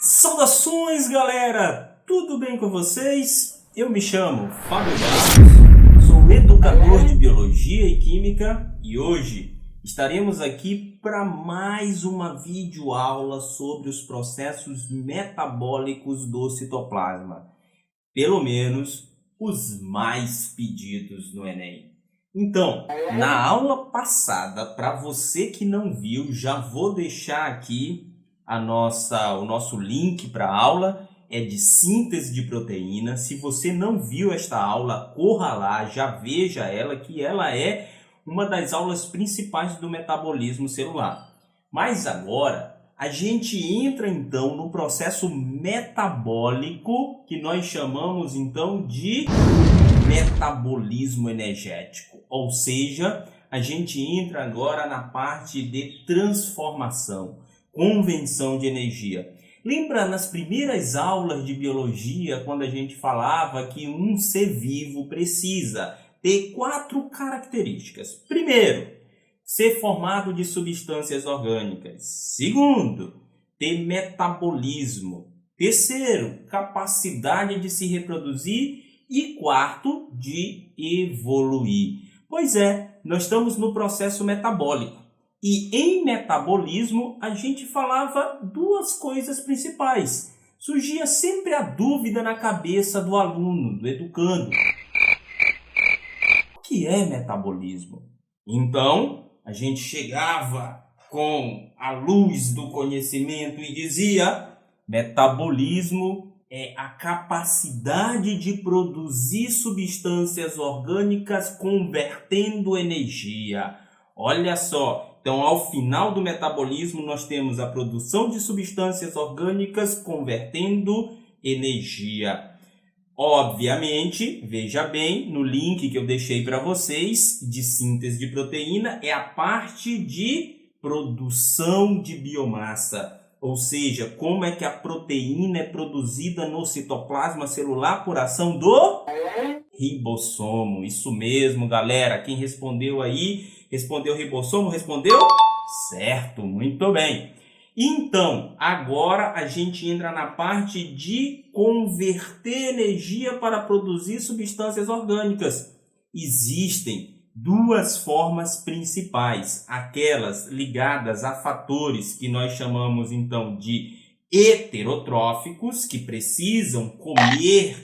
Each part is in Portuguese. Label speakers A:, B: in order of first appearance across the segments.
A: Saudações, galera! Tudo bem com vocês? Eu me chamo Fábio Barros, sou educador de Biologia e Química e hoje estaremos aqui para mais uma videoaula sobre os processos metabólicos do citoplasma, pelo menos os mais pedidos no Enem. Então, na aula passada, para você que não viu, já vou deixar aqui o nosso link para a aula, é de síntese de proteína. Se você não viu esta aula, corra lá, já veja ela, que ela é uma das aulas principais do metabolismo celular. Mas agora a gente entra então no processo metabólico, que nós chamamos então de metabolismo energético, ou seja, a gente entra agora na parte de transformação, conversão de energia. Lembra nas primeiras aulas de biologia, quando a gente falava que um ser vivo precisa ter 4 características? Primeiro, ser formado de substâncias orgânicas. Segundo, ter metabolismo. Terceiro, capacidade de se reproduzir. E quarto, de evoluir. Pois é, nós estamos no processo metabólico. E em metabolismo, a gente falava duas coisas principais. Surgia sempre a dúvida na cabeça do aluno, do educando. O que é metabolismo? Então, a gente chegava com a luz do conhecimento e dizia: metabolismo é a capacidade de produzir substâncias orgânicas convertendo energia. Olha só. Então, ao final do metabolismo, nós temos a produção de substâncias orgânicas convertendo energia. Obviamente, veja bem, no link que eu deixei para vocês, de síntese de proteína, é a parte de produção de biomassa. Ou seja, como é que a proteína é produzida no citoplasma celular por ação do ribossomo. Isso mesmo, galera. Quem respondeu aí, respondeu ribossomo, respondeu? Certo, muito bem. Então, agora a gente entra na parte de converter energia para produzir substâncias orgânicas. Existem duas formas principais, aquelas ligadas a fatores que nós chamamos então de heterotróficos, que precisam comer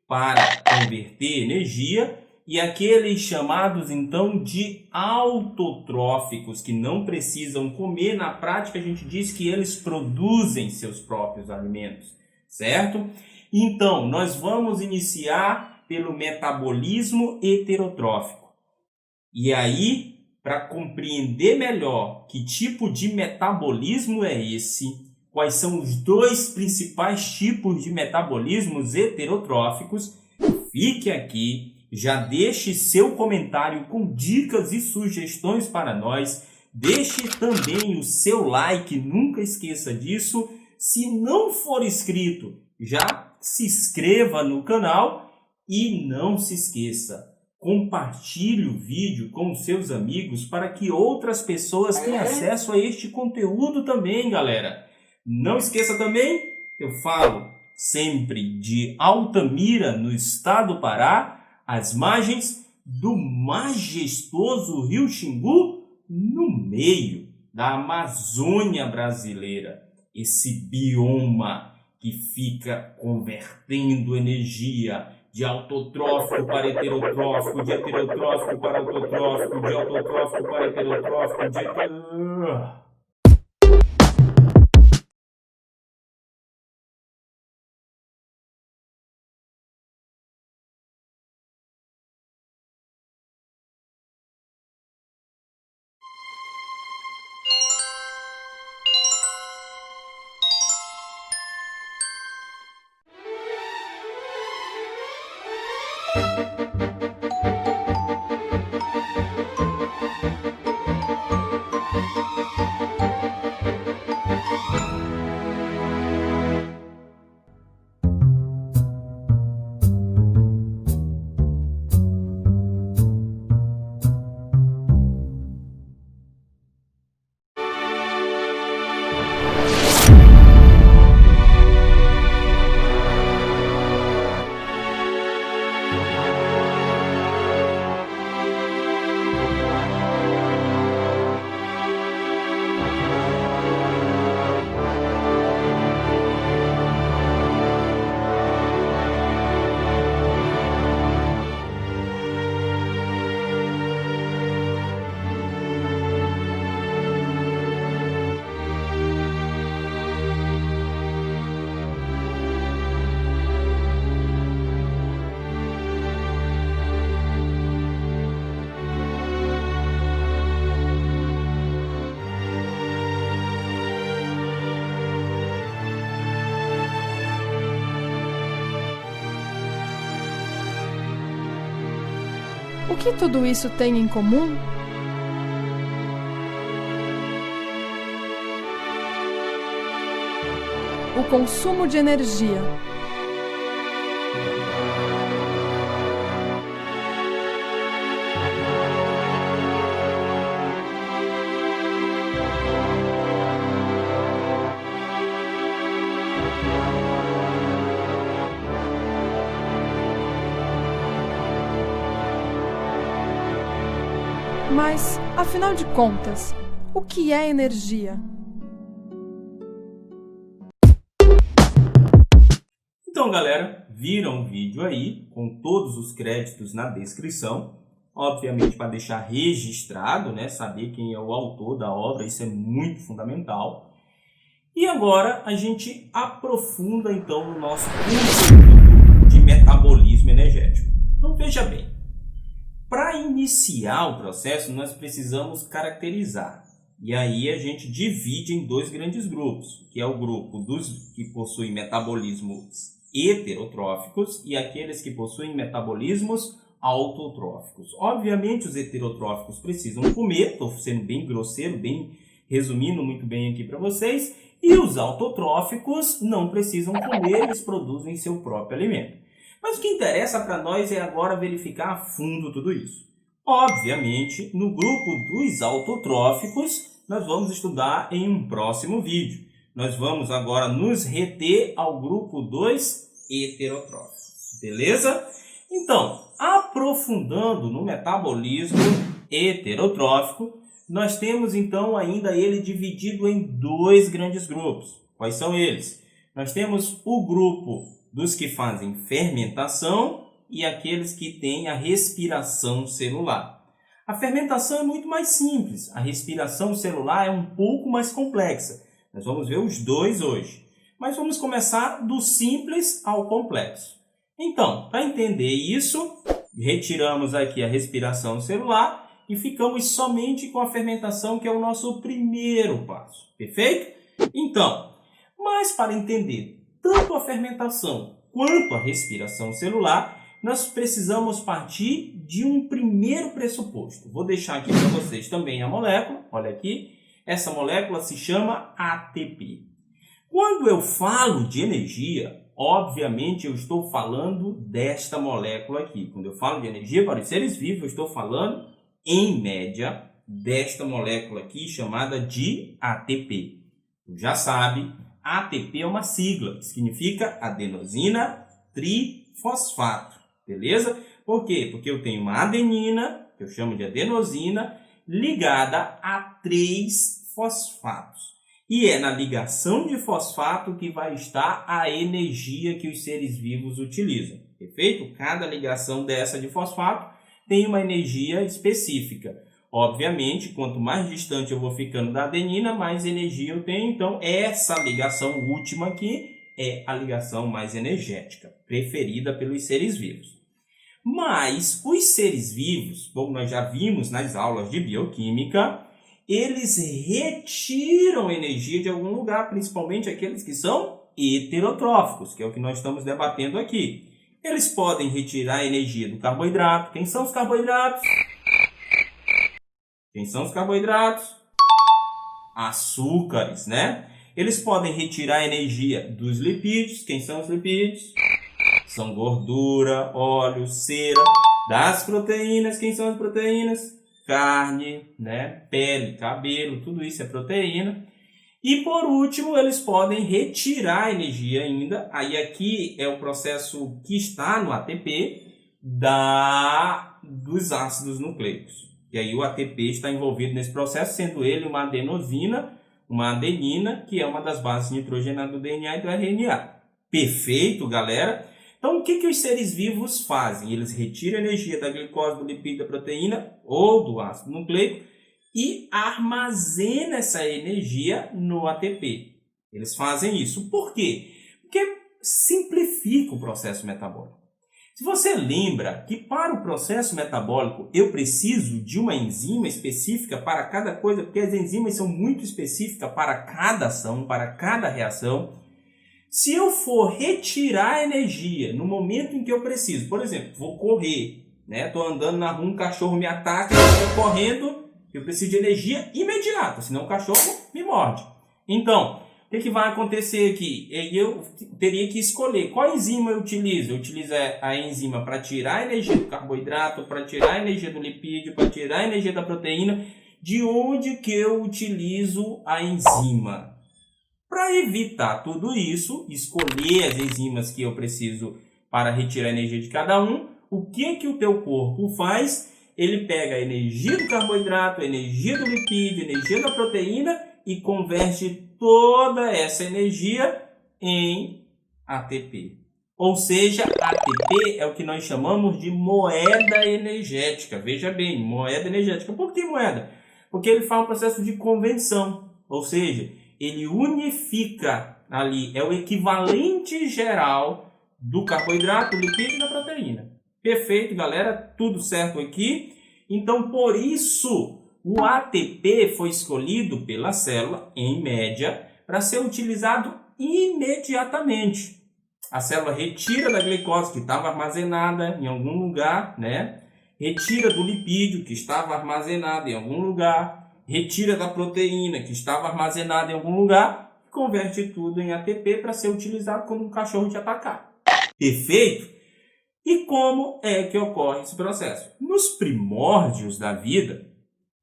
A: para converter energia, e aqueles chamados então de autotróficos, que não precisam comer. Na prática a gente diz que eles produzem seus próprios alimentos, certo? Então, nós vamos iniciar pelo metabolismo heterotrófico. E aí, para compreender melhor que tipo de metabolismo é esse, quais são os dois principais tipos de metabolismos heterotróficos, fique aqui, já deixe seu comentário com dicas e sugestões para nós, deixe também o seu like, nunca esqueça disso. Se não for inscrito, já se inscreva no canal e não se esqueça, compartilhe o vídeo com os seus amigos para que outras pessoas tenham acesso a este conteúdo também, galera. Não esqueça também, eu falo sempre de Altamira, no estado do Pará, às margens do majestoso Rio Xingu, no meio da Amazônia brasileira. Esse bioma que fica convertendo energia de autotrófico para heterotrófico, de heterotrófico para autotrófico, de autotrófico para heterotrófico, de...
B: O que tudo isso tem em comum? O consumo de energia. Mas, afinal de contas, o que é energia?
A: Então, galera, viram o vídeo aí, com todos os créditos na descrição. Obviamente, para deixar registrado, né? Saber quem é o autor da obra, isso é muito fundamental. E agora a gente aprofunda, então, o nosso conceito de metabolismo energético. Então, veja bem. Para iniciar o processo, nós precisamos caracterizar. E aí a gente divide em dois grandes grupos, que é o grupo dos que possuem metabolismos heterotróficos e aqueles que possuem metabolismos autotróficos. Obviamente os heterotróficos precisam comer, estou sendo bem grosseiro, bem resumindo muito bem aqui para vocês, e os autotróficos não precisam comer, eles produzem seu próprio alimento. Mas o que interessa para nós é agora verificar a fundo tudo isso. Obviamente, no grupo dos autotróficos, nós vamos estudar em um próximo vídeo. Nós vamos agora nos reter ao grupo dos heterotróficos, beleza? Então, aprofundando no metabolismo heterotrófico, nós temos então ainda ele dividido em dois grandes grupos. Quais são eles? Nós temos o grupo dos que fazem fermentação e aqueles que têm a respiração celular. A fermentação é muito mais simples, a respiração celular é um pouco mais complexa. Nós vamos ver os dois hoje, mas vamos começar do simples ao complexo. Então, para entender isso, retiramos aqui a respiração celular e ficamos somente com a fermentação, que é o nosso primeiro passo, perfeito? Então, mas para entender tanto a fermentação quanto a respiração celular, nós precisamos partir de um primeiro pressuposto. Vou deixar aqui para vocês também a molécula. Olha aqui, essa molécula se chama ATP. Quando eu falo de energia, obviamente eu estou falando desta molécula aqui. Quando eu falo de energia para os seres vivos, eu estou falando, em média, desta molécula aqui chamada de ATP. Tu já sabe, ATP é uma sigla, que significa adenosina trifosfato, beleza? Por quê? Porque eu tenho uma adenina, que eu chamo de adenosina, ligada a 3 fosfatos. E é na ligação de fosfato que vai estar a energia que os seres vivos utilizam, perfeito? Cada ligação dessa de fosfato tem uma energia específica. Obviamente, quanto mais distante eu vou ficando da adenina, mais energia eu tenho. Então, essa ligação última aqui é a ligação mais energética, preferida pelos seres vivos. Mas os seres vivos, como nós já vimos nas aulas de bioquímica, eles retiram energia de algum lugar, principalmente aqueles que são heterotróficos, que é o que nós estamos debatendo aqui. Eles podem retirar energia do carboidrato. Quem são os carboidratos? Quem são os carboidratos? Açúcares, né? Eles podem retirar energia dos lipídios. Quem são os lipídios? São gordura, óleo, cera. Das proteínas, quem são as proteínas? Carne, né? Pele, cabelo, tudo isso é proteína. E por último, eles podem retirar energia ainda. Aí aqui é o processo que está no ATP dos ácidos nucleicos. E aí o ATP está envolvido nesse processo, sendo ele uma adenosina, uma adenina, que é uma das bases nitrogenadas do DNA e do RNA. Perfeito, galera? Então, o que os seres vivos fazem? Eles retiram energia da glicose, do lipídio, da proteína ou do ácido nucleico e armazenam essa energia no ATP. Eles fazem isso. Por quê? Porque simplifica o processo metabólico. Se você lembra que para o processo metabólico eu preciso de uma enzima específica para cada coisa, porque as enzimas são muito específicas para cada ação, para cada reação. Se eu for retirar energia no momento em que eu preciso, por exemplo, vou correr, né? Estou andando na rua, um cachorro me ataca, eu estou correndo, eu preciso de energia imediata, senão o cachorro me morde. Então, o que vai acontecer aqui? Eu teria que escolher qual enzima eu utilizo. Eu utilizo a enzima para tirar a energia do carboidrato, para tirar a energia do lipídio, para tirar a energia da proteína. De onde que eu utilizo a enzima? Para evitar tudo isso, escolher as enzimas que eu preciso para retirar a energia de cada um, o que o teu corpo faz? Ele pega a energia do carboidrato, a energia do lipídio, a energia da proteína e converte toda essa energia em ATP. Ou seja, ATP é o que nós chamamos de moeda energética. Veja bem, moeda energética. Por que moeda? Porque ele faz um processo de convenção. Ou seja, ele unifica ali, é o equivalente geral do carboidrato, do lipídio e da proteína. Perfeito, galera? Tudo certo aqui? Então, por isso, o ATP foi escolhido pela célula, em média, para ser utilizado imediatamente. A célula retira da glicose que estava armazenada em algum lugar, né? Retira do lipídio que estava armazenado em algum lugar, retira da proteína que estava armazenada em algum lugar, e converte tudo em ATP para ser utilizado quando um cachorro te atacar. Perfeito? E como é que ocorre esse processo? Nos primórdios da vida,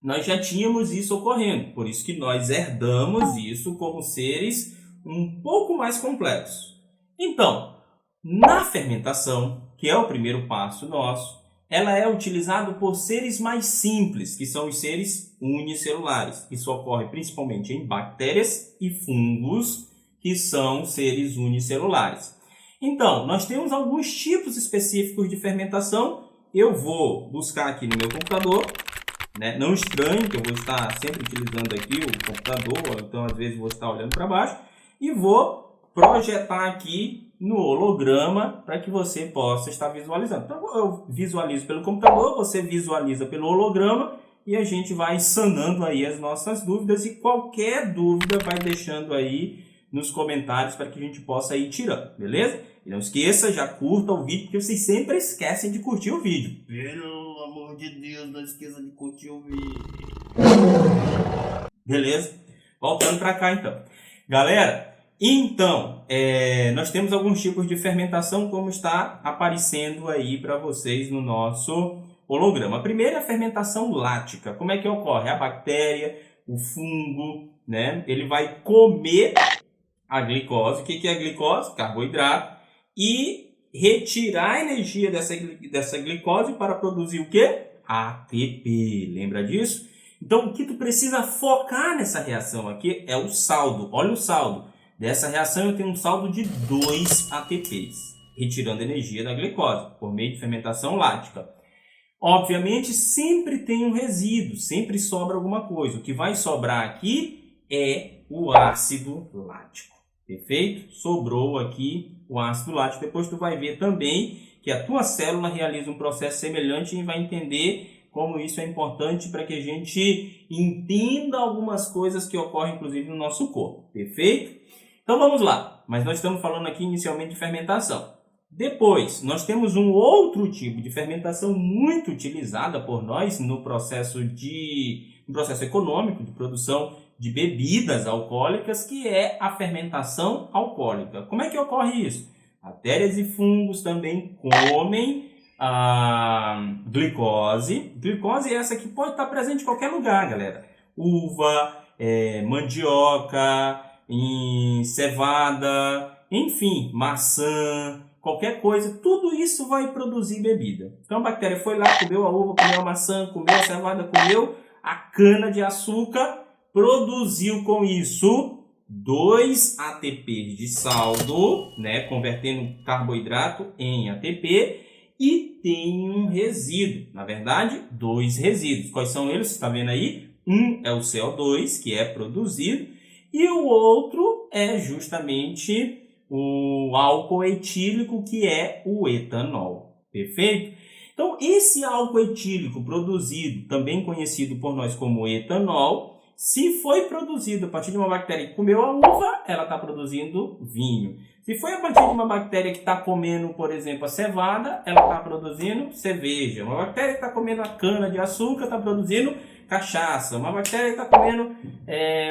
A: nós já tínhamos isso ocorrendo, por isso que nós herdamos isso como seres um pouco mais complexos. Então, na fermentação, que é o primeiro passo nosso, ela é utilizada por seres mais simples, que são os seres unicelulares. Isso ocorre principalmente em bactérias e fungos, que são seres unicelulares. Então, nós temos alguns tipos específicos de fermentação. Eu vou buscar aqui no meu computador, né? Não estranhe que eu vou estar sempre utilizando aqui o computador, então às vezes vou estar olhando para baixo, e vou projetar aqui no holograma para que você possa estar visualizando. Então eu visualizo pelo computador, você visualiza pelo holograma e a gente vai sanando aí as nossas dúvidas, e qualquer dúvida vai deixando aí nos comentários para que a gente possa ir tirando, beleza? E não esqueça, já curta o vídeo, porque vocês sempre esquecem de curtir o vídeo. Pelo amor de Deus, não esqueça de curtir o vídeo. Beleza? Voltando para cá então. Galera, então, nós temos alguns tipos de fermentação, como está aparecendo aí para vocês no nosso holograma. A primeira é a fermentação lática. Como é que ocorre? A bactéria, o fungo, né? Ele vai comer a glicose. O que é a glicose? Carboidrato. E retirar a energia dessa glicose para produzir o quê? ATP. Lembra disso? Então, o que tu precisa focar nessa reação aqui é o saldo. Olha o saldo. Dessa reação eu tenho um saldo de 2 ATPs, retirando energia da glicose, por meio de fermentação lática. Obviamente, sempre tem um resíduo, sempre sobra alguma coisa. O que vai sobrar aqui é o ácido lático. Perfeito? Sobrou aqui o ácido lático. Depois tu vai ver também que a tua célula realiza um processo semelhante e vai entender como isso é importante para que a gente entenda algumas coisas que ocorrem, inclusive, no nosso corpo. Perfeito? Então vamos lá. Mas nós estamos falando aqui inicialmente de fermentação. Depois, nós temos um outro tipo de fermentação muito utilizada por nós no processo econômico de produção de bebidas alcoólicas, que é a fermentação alcoólica. Como é que ocorre isso? Bactérias e fungos também comem a glicose. Glicose é essa que pode estar presente em qualquer lugar, galera. Uva, mandioca, cevada, enfim, maçã, qualquer coisa, tudo isso vai produzir bebida. Então a bactéria foi lá, comeu a uva, comeu a maçã, comeu a cevada, comeu a cana de açúcar, produziu com isso 2 ATPs de saldo, né, convertendo carboidrato em ATP, e tem um resíduo, na verdade, 2 resíduos. Quais são eles? Você está vendo aí? Um é o CO2, que é produzido, e o outro é justamente o álcool etílico, que é o etanol. Perfeito? Então, esse álcool etílico produzido, também conhecido por nós como etanol, se foi produzido a partir de uma bactéria que comeu a uva, ela está produzindo vinho. Se foi a partir de uma bactéria que está comendo, por exemplo, a cevada, ela está produzindo cerveja. Uma bactéria que está comendo a cana de açúcar está produzindo cachaça. Uma bactéria que está comendo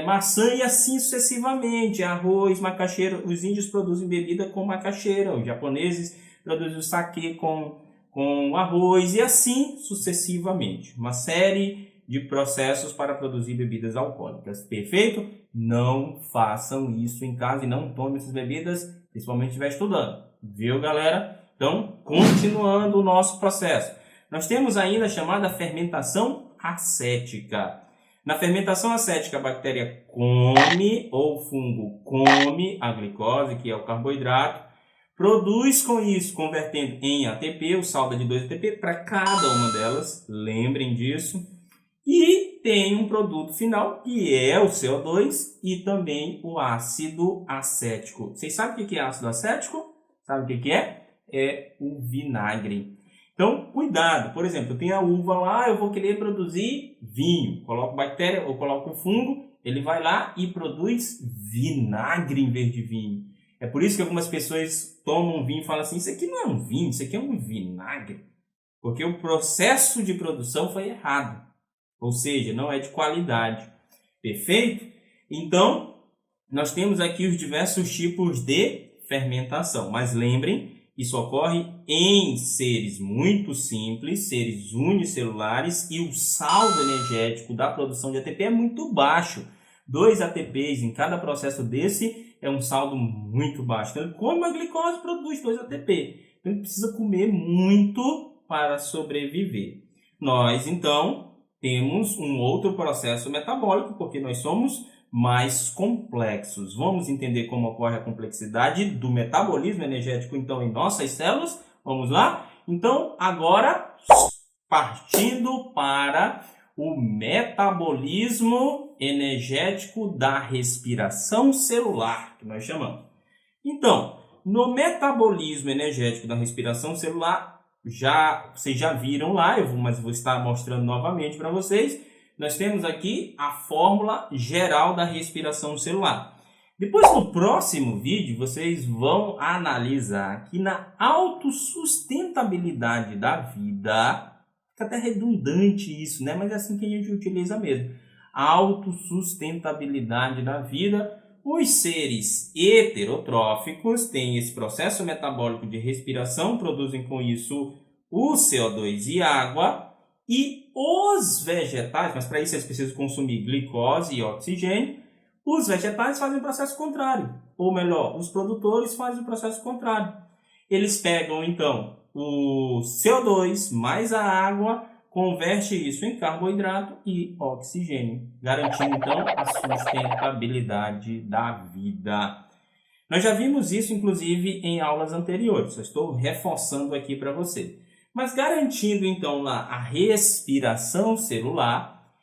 A: maçã e assim sucessivamente. Arroz, macaxeira. Os índios produzem bebida com macaxeira. Os japoneses produzem o saquê com arroz e assim sucessivamente. Uma série de processos para produzir bebidas alcoólicas. Perfeito? Não façam isso em casa e não tomem essas bebidas, principalmente se estiver estudando. Viu, galera? Então, continuando o nosso processo. Nós temos ainda a chamada fermentação acética. Na fermentação acética, a bactéria come, ou o fungo come a glicose, que é o carboidrato, produz com isso, convertendo em ATP, o saldo de 2 ATP para cada uma delas, lembrem disso. E tem um produto final, que é o CO2 e também o ácido acético. Vocês sabem o que é ácido acético? Sabe o que é? É o vinagre. Então, cuidado. Por exemplo, eu tenho a uva lá, eu vou querer produzir vinho. Coloco bactéria ou coloco fungo, ele vai lá e produz vinagre em vez de vinho. É por isso que algumas pessoas tomam vinho e falam assim, isso aqui não é um vinho, isso aqui é um vinagre. Porque o processo de produção foi errado. Ou seja, não é de qualidade. Perfeito? Então, nós temos aqui os diversos tipos de fermentação. Mas lembrem, isso ocorre em seres muito simples, seres unicelulares, e o saldo energético da produção de ATP é muito baixo. 2 ATPs em cada processo desse é um saldo muito baixo. Então, como a glicose produz 2 ATP. Então, ele precisa comer muito para sobreviver. Nós, então, temos um outro processo metabólico, porque nós somos mais complexos. Vamos entender como ocorre a complexidade do metabolismo energético, então, em nossas células? Vamos lá? Então, agora, partindo para o metabolismo energético da respiração celular, que nós chamamos. Então, no metabolismo energético da respiração celular, vocês já viram lá, mas vou estar mostrando novamente para vocês. Nós temos aqui a fórmula geral da respiração celular. Depois, no próximo vídeo, vocês vão analisar que na autossustentabilidade da vida, fica até redundante isso, né? Mas é assim que a gente utiliza mesmo. A autossustentabilidade da vida, os seres heterotróficos têm esse processo metabólico de respiração, produzem com isso o CO2 e água, e os vegetais, mas para isso eles precisam consumir glicose e oxigênio, os vegetais fazem o processo contrário, ou melhor, os produtores fazem o processo contrário. Eles pegam então o CO2 mais a água, converte isso em carboidrato e oxigênio, garantindo então a sustentabilidade da vida. Nós já vimos isso inclusive em aulas anteriores, só estou reforçando aqui para você. Mas garantindo então lá a respiração celular,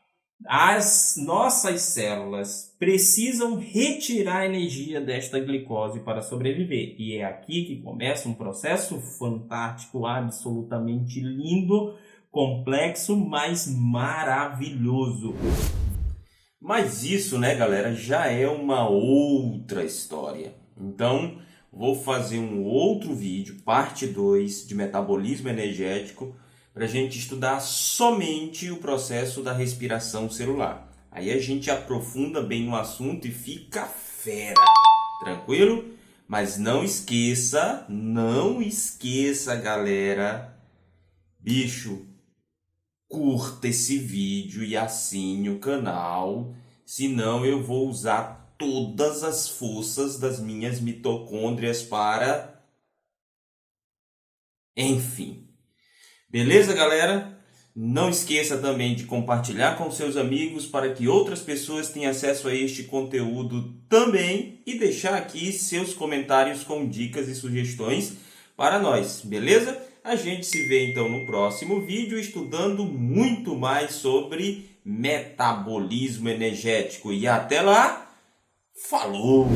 A: as nossas células precisam retirar a energia desta glicose para sobreviver. E é aqui que começa um processo fantástico, absolutamente lindo, complexo, mas maravilhoso. Mas isso, né, galera, já é uma outra história. Então, vou fazer um outro vídeo, parte 2, de metabolismo energético, para a gente estudar somente o processo da respiração celular. Aí a gente aprofunda bem no assunto e fica fera, tranquilo? Mas não esqueça, galera, bicho, curta esse vídeo e assine o canal, senão eu vou usar todas as forças das minhas mitocôndrias para... Enfim. Beleza, galera? Não esqueça também de compartilhar com seus amigos para que outras pessoas tenham acesso a este conteúdo também e deixar aqui seus comentários com dicas e sugestões para nós, beleza? A gente se vê então no próximo vídeo estudando muito mais sobre metabolismo energético. E até lá, falou!